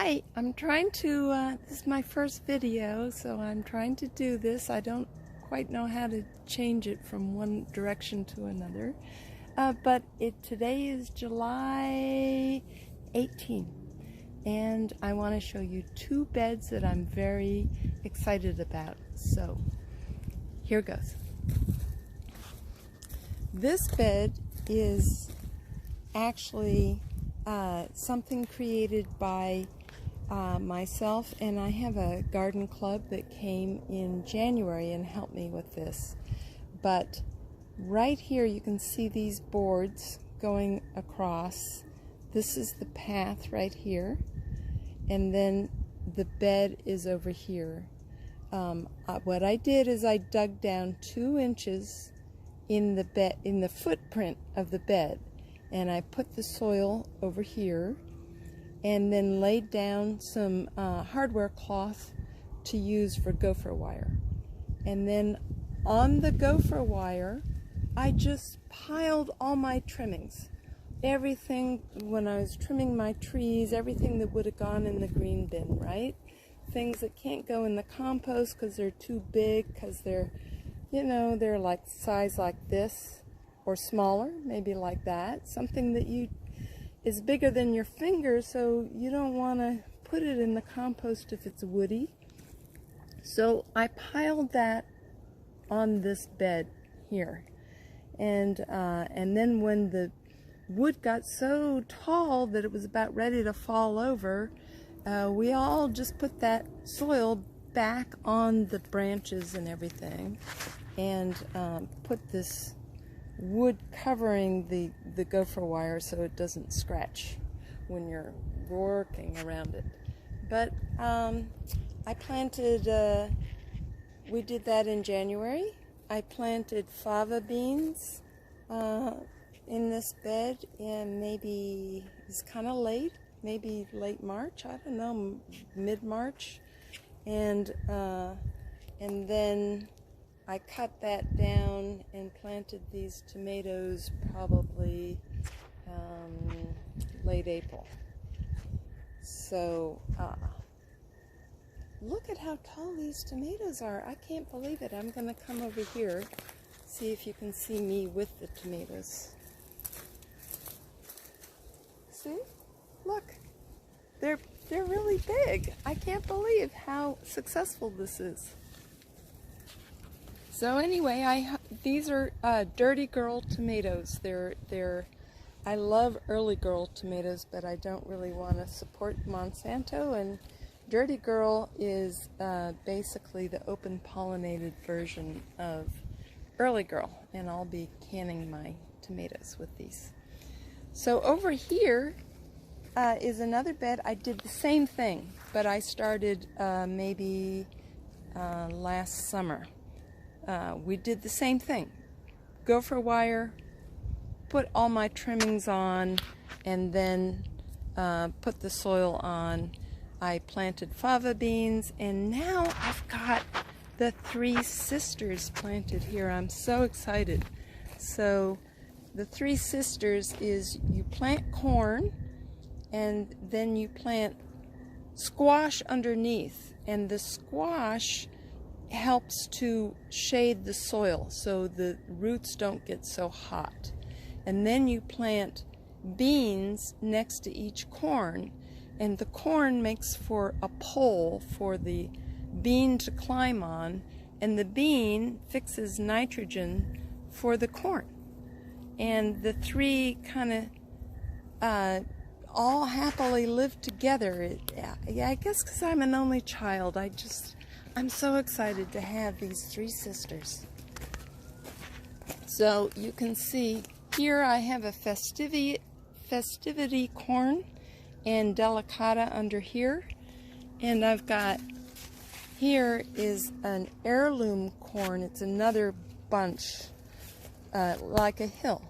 Hi, I'm trying to, this is my first video, so I'm trying to do this. I don't quite know how to change it from one direction to another. But today is July 18th, and I want to show you two beds that I'm very excited about. So, here goes. This bed is actually something created by myself, and I have a garden club that came in January and helped me with this. But right here you can see these boards going across. This is the path right here, and then the bed is over here. What I did is I dug down 2 inches in the footprint of the bed, and I put the soil over here and then laid down some hardware cloth to use for gopher wire. And then on the gopher wire I just piled all my trimmings. Everything, when I was trimming my trees, everything that would have gone in the green bin, right? Things that can't go in the compost because they're too big, because they're, you know, they're like size like this or smaller, maybe like that. Something that is bigger than your finger, so you don't want to put it in the compost if it's woody. So I piled that on this bed here, and then when the wood got so tall that it was about ready to fall over, we all just put that soil back on the branches and everything, and put this wood covering the gopher wire so it doesn't scratch when you're working around it. But I planted, we did that in January. I planted fava beans in this bed, and maybe it's kind of late, maybe late March, I don't know, mid-March. And then I cut that down and planted these tomatoes probably late April. So look at how tall these tomatoes are. I can't believe it. I'm going to come over here, see if you can see me with the tomatoes. See? Look. They're really big. I can't believe how successful this is. So anyway, these are Dirty Girl tomatoes. I love Early Girl tomatoes, but I don't really want to support Monsanto, and Dirty Girl is basically the open pollinated version of Early Girl, and I'll be canning my tomatoes with these. So over here is another bed. I did the same thing, but I started maybe last summer. We did the same thing. Gopher wire, put all my trimmings on, and then put the soil on. I planted fava beans, and now I've got the 3 sisters planted here. I'm so excited. So the 3 sisters is you plant corn, and then you plant squash underneath, and the squash helps to shade the soil so the roots don't get so hot. And then you plant beans next to each corn, and the corn makes for a pole for the bean to climb on, and the bean fixes nitrogen for the corn. And the 3 kind of all happily live together. I guess because I'm an only child, I'm so excited to have these 3 sisters. So you can see here I have a festivity corn and delicata under here, and I've got here is an heirloom corn. It's another bunch like a hill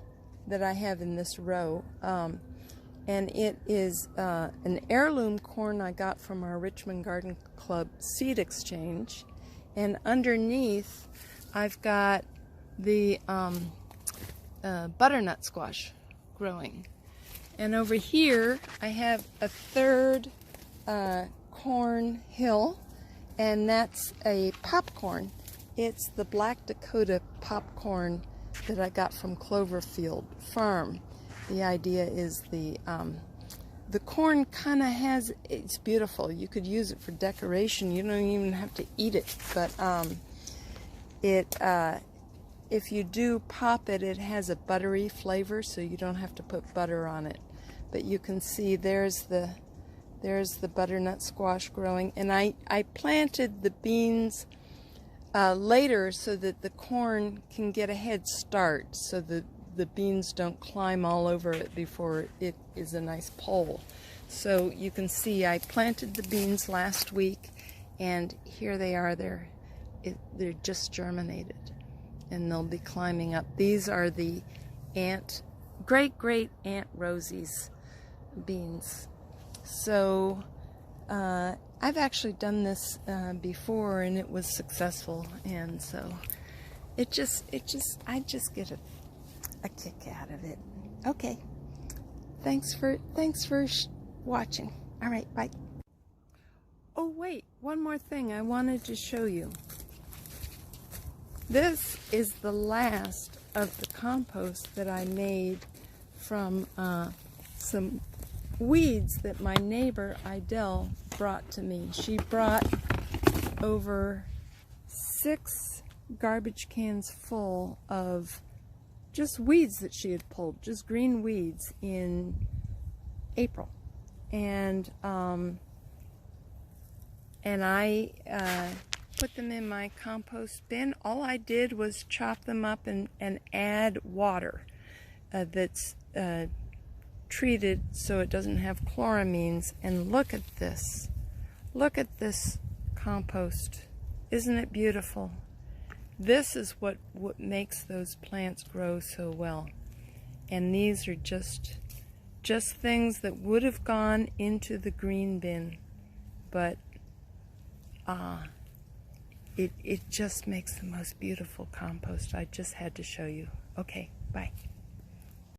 that I have in this row, and it is an heirloom corn I got from our Richmond Garden Club seed exchange. And underneath I've got the butternut squash growing. And over here I have a third corn hill, and that's a popcorn. It's the Black Dakota popcorn that I got from Cloverfield Farm. The idea is the corn kind of has, it's beautiful. You could use it for decoration. You don't even have to eat it, but if you do pop it, it has a buttery flavor, so you don't have to put butter on it. But you can see there's the butternut squash growing, and I planted the beans later so that the corn can get a head start, so that the beans don't climb all over it before it is a nice pole. So you can see I planted the beans last week, and here they are. They're just germinated, and they'll be climbing up. These are the great Aunt Rosie's beans. So I've actually done this before, and it was successful, and so I just get a kick out of it. Okay, thanks for watching. All right, bye. Oh wait, one more thing I wanted to show you. This is the last of the compost that I made from some weeds that my neighbor Idell brought to me. She brought over 6 garbage cans full of just weeds that she had pulled, just green weeds, in April. And I put them in my compost bin. All I did was chop them up and add water that's treated so it doesn't have chloramines. And look at this. Look at this compost. Isn't it beautiful? This is what makes those plants grow so well. And these are just things that would have gone into the green bin, but it just makes the most beautiful compost. I just had to show you. Okay, bye.